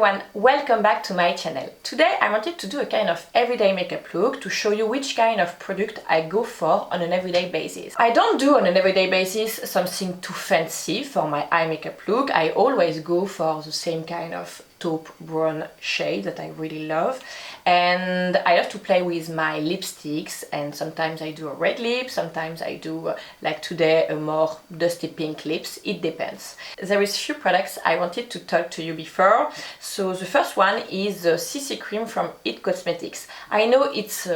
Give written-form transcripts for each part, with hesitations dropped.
everyone, welcome back to my channel. Today I wanted to do a kind of everyday makeup look to show you which kind of product I go for on an everyday basis. I don't do on an everyday basis something too fancy for my eye makeup look. I always go for the same kind of taupe brown shade that I really love, and I love to play with my lipsticks, and sometimes I do a red lip, sometimes I do like today a more dusty pink lips. It depends. There is few products I wanted to talk to you before. So the first one is the CC cream from It Cosmetics. I know it's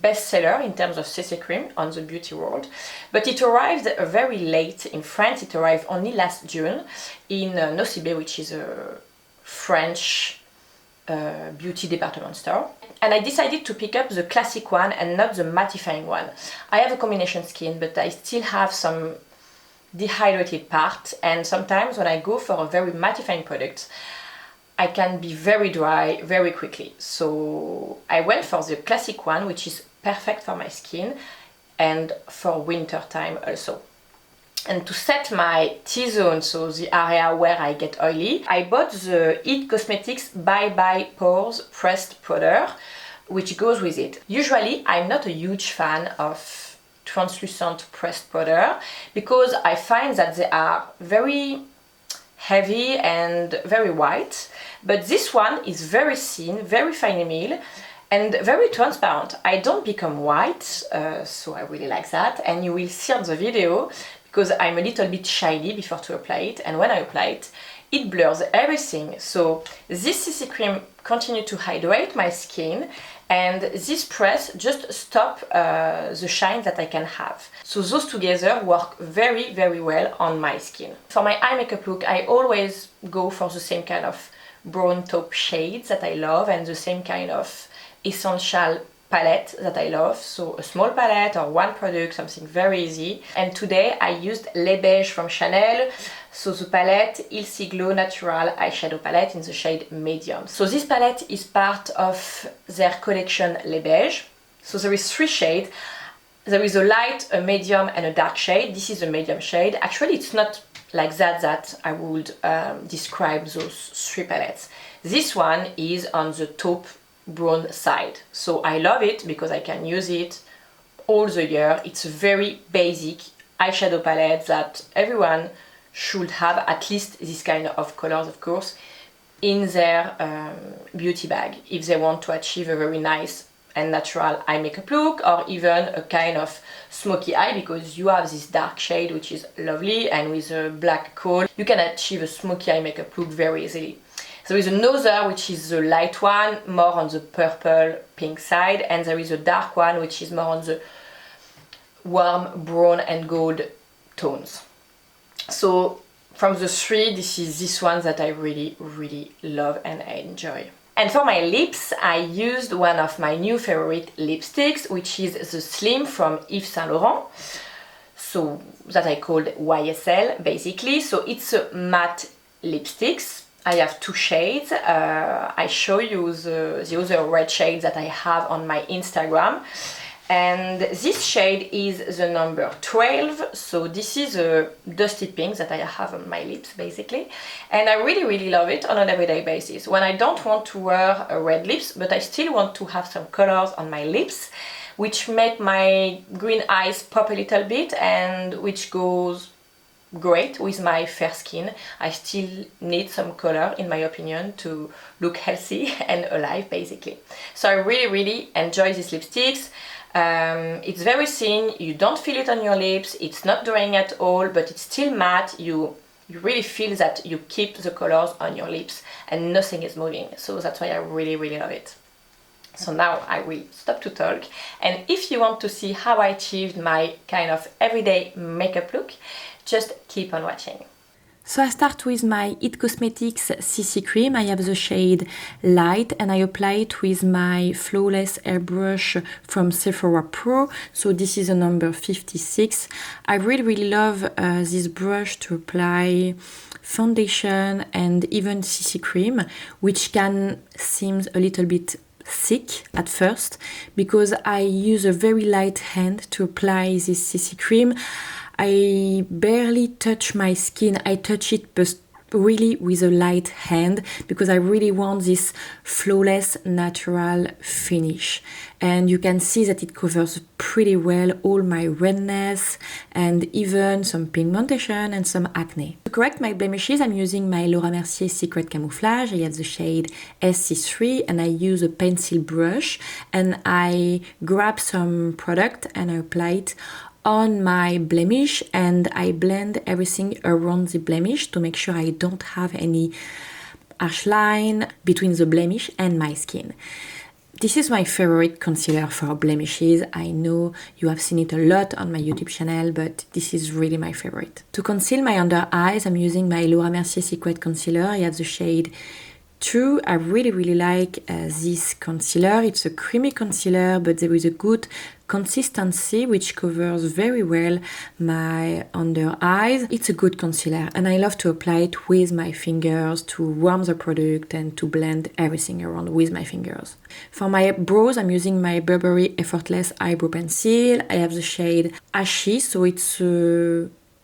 bestseller in terms of CC cream on the beauty world, but it arrived very late in France. It arrived only last June in Nocibé, which is a French beauty department store, and I decided to pick up the classic one and not the mattifying one. I have a combination skin, but I still have some dehydrated part, and sometimes when I go for a very mattifying product I can be very dry very quickly. So I went for the classic one, which is perfect for my skin and for winter time also. And to set my T-zone, so the area where I get oily, I bought the It Cosmetics Bye Bye Pores Pressed Powder, which goes with it. Usually I'm not a huge fan of translucent pressed powder because I find that they are very heavy and very white, but this one is very thin, very fine meal, and very transparent. I don't become white, so I really like that, and you will see on the video because I'm a little bit shy before to apply it, and when I apply it, it blurs everything. So this CC cream continues to hydrate my skin, and this press just stop the shine that I can have. So those together work very well on my skin. For my eye makeup look, I always go for the same kind of brown taupe shades that I love and the same kind of essential palette that I love. So a small palette or one product, something very easy. And today I used Les Beiges from Chanel. So the palette Il Glow Natural Eyeshadow palette in the shade medium. So this palette is part of their collection Les Beiges. So there is 3 shades. There is a light, a medium and a dark shade. This is a medium shade. Actually it's not like that I would describe those 3 palettes. This one is on the taupe brown side. So I love it because I can use it all the year. It's a very basic eyeshadow palette that everyone should have at least this kind of colors, of course, in their beauty bag if they want to achieve a very nice and natural eye makeup look, or even a kind of smoky eye, because you have this dark shade which is lovely, and with a black coat you can achieve a smoky eye makeup look very easily. There is another which is the light one, more on the purple pink side, and there is a dark one which is more on the warm brown and gold tones. So from the 3, this is this one that I really love and I enjoy. And for my lips, I used one of my new favorite lipsticks, which is the Slim from Yves Saint Laurent, so that I called YSL basically. So it's a matte lipsticks. I have 2 shades. I show you the other red shade that I have on my Instagram. And this shade is the number 12, so this is a dusty pink that I have on my lips basically, and I really love it on an everyday basis. When I don't want to wear a red lips, but I still want to have some colors on my lips, which make my green eyes pop a little bit, and which goes great with my fair skin. I still need some color, in my opinion, to look healthy and alive basically. So I really enjoy these lipsticks. It's very thin, you don't feel it on your lips, it's not drying at all, but it's still matte. You really feel that you keep the colors on your lips and nothing is moving. So that's why I really love it. So now I will stop to talk, and if you want to see how I achieved my kind of everyday makeup look, just keep on watching. So I start with my It Cosmetics CC cream. I have the shade Light, and I apply it with my Flawless Airbrush from Sephora Pro. So this is a number 56. I really love this brush to apply foundation and even CC cream, which can seem a little bit thick at first because I use a very light hand to apply this CC cream. I barely touch my skin. I touch it really with a light hand because I really want this flawless natural finish. And you can see that it covers pretty well all my redness and even some pigmentation and some acne. To correct my blemishes, I'm using my Mercier Secret Camouflage. I have the shade SC3 and I use a pencil brush and I grab some product and I apply it on my blemish and I blend everything around the blemish to make sure I don't have any harsh line between the blemish and my skin. This is my favorite concealer for blemishes. I know you have seen it a lot on my YouTube channel, but this is really my favorite. To conceal my under eyes, I'm using my Mercier Secret Concealer. I have the shade True. I really like this concealer. It's a creamy concealer, but there is a good consistency which covers very well my under eyes. It's a good concealer and I love to apply it with my fingers to warm the product and to blend everything around with my fingers. For my brows, I'm using my Burberry Effortless Eyebrow Pencil. I have the shade Ashy, so it's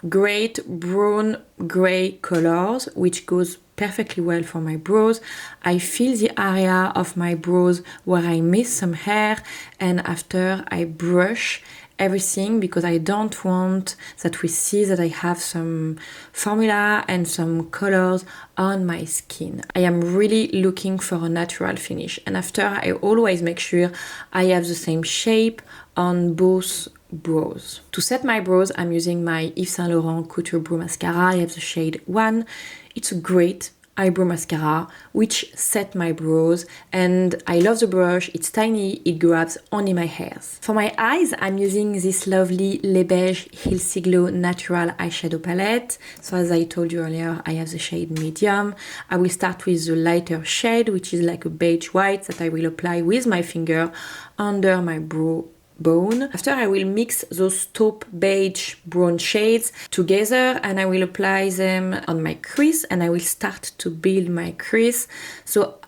great brown gray colors which goes perfectly well for my brows. I feel the area of my brows where I miss some hair and after I brush everything because I don't want that we see that I have some formula and some colors on my skin. I am really looking for a natural finish and after I always make sure I have the same shape on both brows. To set my brows, I'm using my Yves Saint Laurent Couture Brow Mascara. I have the shade 1. It's a great eyebrow mascara which set my brows and I love the brush. It's tiny, it grabs only my hairs. For my eyes, I'm using this lovely Les Beiges Healthy Glow Natural Eyeshadow Palette. So as I told you earlier, I have the shade medium. I will start with the lighter shade which is like a beige white that I will apply with my finger under my brow bone. After I will mix those taupe beige brown shades together and I will apply them on my crease and I will start to build my crease. So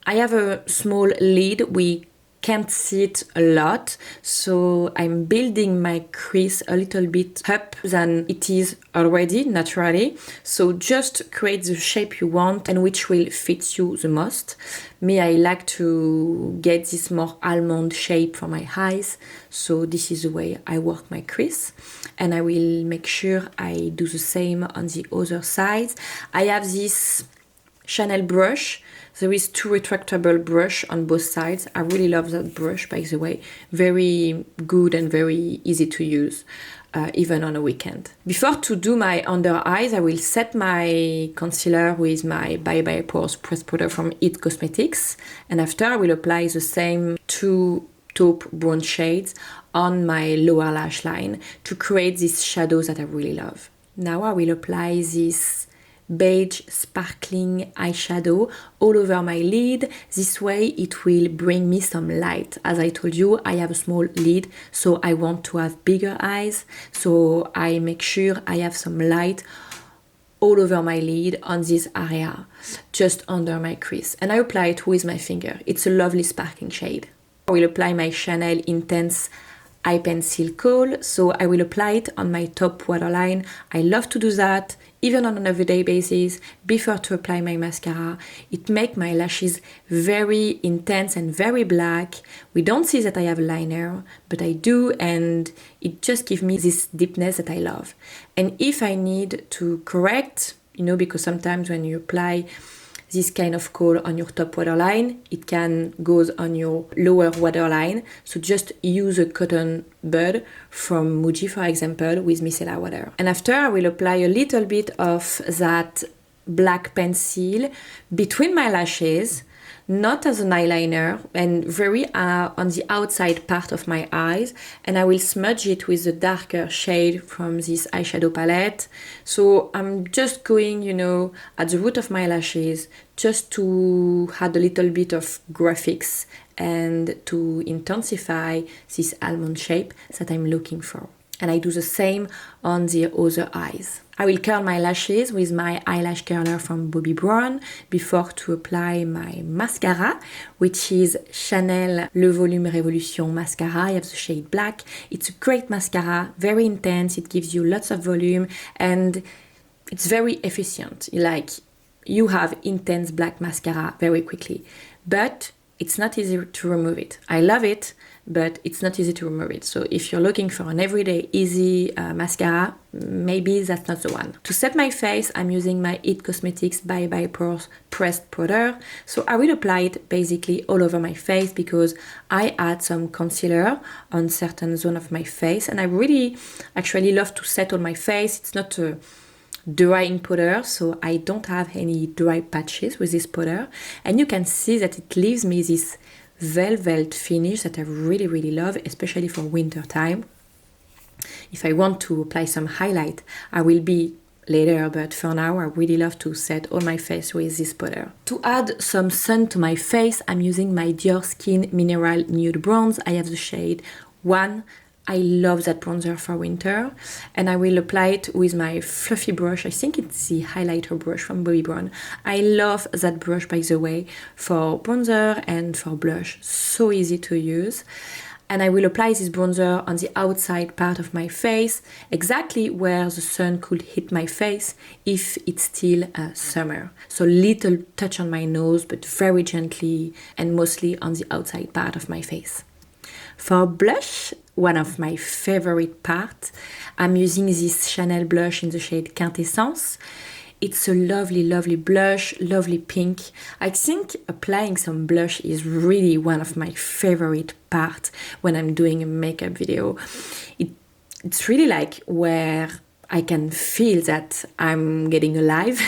I have a small lid, we can't see it a lot, so I'm building my crease a little bit up than it is already naturally. So just create the shape you want and which will fit you the most. Me, I like to get this more almond shape for my eyes, so this is the way I work my crease and I will make sure I do the same on the other side. I have this Chanel brush. There is 2 retractable brush on both sides. I really love that brush, by the way. Very good and very easy to use, even on a weekend. Before to do my under eyes, I will set my concealer with my Bye Bye Pores Press Powder from It Cosmetics. And after, I will apply the same 2 taupe brown shades on my lower lash line to create these shadows that I really love. Now I will apply this beige sparkling eyeshadow all over my lid. This way it will bring me some light. As I told you, I have a small lid, so I want to have bigger eyes, so I make sure I have some light all over my lid on this area, just under my crease. And I apply it with my finger. It's a lovely sparkling shade. I will apply my Chanel Intense Eye Pencil Kohl, so I will apply it on my top waterline. I love to do that even on an everyday basis before to apply my mascara. It makes my lashes very intense and very black. We don't see that I have a liner, but I do, and it just gives me this deepness that I love. And if I need to correct, because sometimes when you apply this kind of kohl on your top waterline, it can go on your lower waterline. So just use a cotton bud from Muji, for example, with micellar water. And after, I will apply a little bit of that black pencil between my lashes, not as an eyeliner, and very on the outside part of my eyes, and I will smudge it with the darker shade from this eyeshadow palette. So I'm just going, at the root of my lashes, just to add a little bit of graphics and to intensify this almond shape that I'm looking for. And I do the same on the other eyes. I will curl my lashes with my eyelash curler from Bobbi Brown before to apply my mascara, which is Chanel Le Volume Révolution Mascara. I have the shade black. It's a great mascara, very intense. It gives you lots of volume and It's very efficient. Like, you have intense black mascara very quickly, but it's not easy to remove it. I love it, but it's not easy to remove it. So if you're looking for an everyday easy mascara, maybe that's not the one. To set my face, I'm using my IT Cosmetics Bye Bye Pores pressed powder. So I will apply it basically all over my face because I add some concealer on certain zone of my face, and I really actually love to set on my face. It's not a drying powder, so I don't have any dry patches with this powder, and you can see that it leaves me this velvet finish that I really love, especially for winter time. If I want to apply some highlight, I will be later, but for now I really love to set all my face with this powder. To add some sun to my face, I'm using my Diorskin Mineral Nude Bronze. I have the shade 1. I love that bronzer for winter, and I will apply it with my fluffy brush. I think it's the highlighter brush from Bobbi Brown. I love that brush, by the way, for bronzer and for blush. So easy to use. And I will apply this bronzer on the outside part of my face, exactly where the sun could hit my face if it's still summer. So little touch on my nose, but very gently, and mostly on the outside part of my face. For blush, one of my favorite parts, I'm using this Chanel blush in the shade Quintessence. It's a lovely blush, lovely pink. I think applying some blush is really one of my favorite parts when I'm doing a makeup video. It's really like where I can feel that I'm getting alive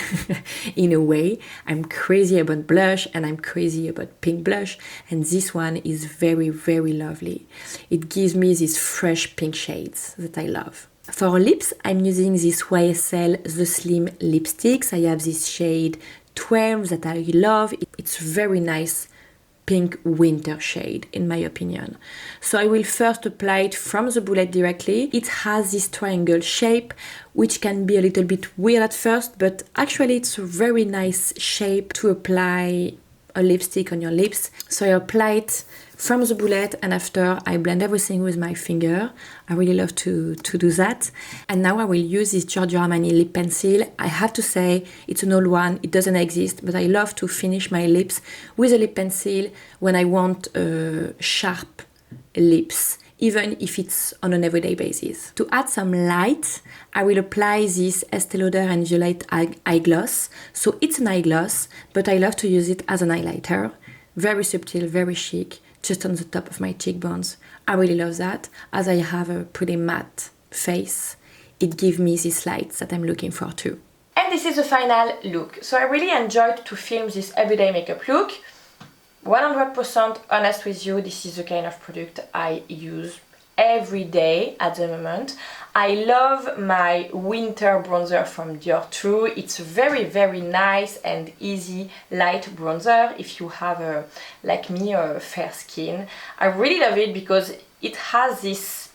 in a way. I'm crazy about blush and I'm crazy about pink blush, and this one is very lovely. It gives me these fresh pink shades that I love. For lips, I'm using this YSL The Slim lipsticks. I have this shade 12 that I love. It's very nice pink winter shade in my opinion. So I will first apply it from the bullet directly. It has this triangle shape which can be a little bit weird at first, but actually it's a very nice shape to apply a lipstick on your lips. So I apply it from the bullet, and after I blend everything with my finger. I really love to do that. And now I will use this Giorgio Armani lip pencil. I have to say it's an old one, it doesn't exist, but I love to finish my lips with a lip pencil when I want sharp lips, even if it's on an everyday basis. To add some light, I will apply this Estée Lauder and Violette eye gloss. So it's an eye gloss, but I love to use it as an highlighter. Very subtle, very chic, just on the top of my cheekbones. I really love that. As I have a pretty matte face, it gives me these lights that I'm looking for too. And this is the final look. So I really enjoyed to film this everyday makeup look. 100% honest with you, this is the kind of product I use every day at the moment. I love my winter bronzer from Dior True. It's very nice and easy light bronzer if you have like me, a fair skin. I really love it because it has this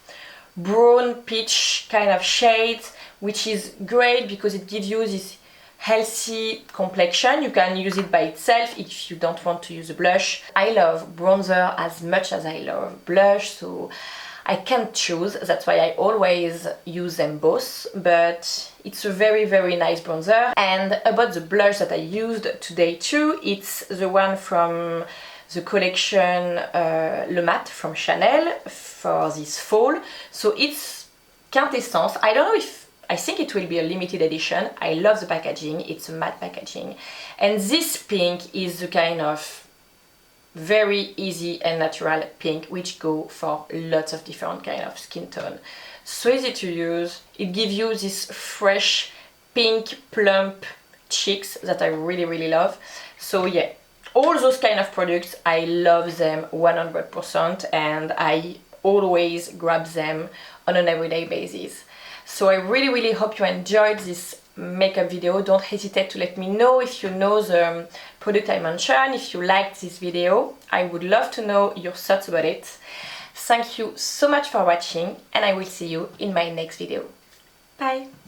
brown peach kind of shade, which is great because it gives you this healthy complexion. You can use it by itself if you don't want to use a blush. I love bronzer as much as I love blush, so I can't choose. That's why I always use them both, but it's a very nice bronzer. And about the blush that I used today too, it's the one from the collection Le Mat from Chanel for this fall. So it's Quintessence. I think it will be a limited edition. I love the packaging, it's a matte packaging. And this pink is the kind of very easy and natural pink which go for lots of different kind of skin tone. So easy to use. It gives you this fresh pink plump cheeks that I really love. So yeah, all those kind of products, I love them 100% and I always grab them on an everyday basis. So I really hope you enjoyed this makeup video. Don't hesitate to let me know if you know the product I mentioned, if you liked this video. I would love to know your thoughts about it. Thank you so much for watching and I will see you in my next video. Bye!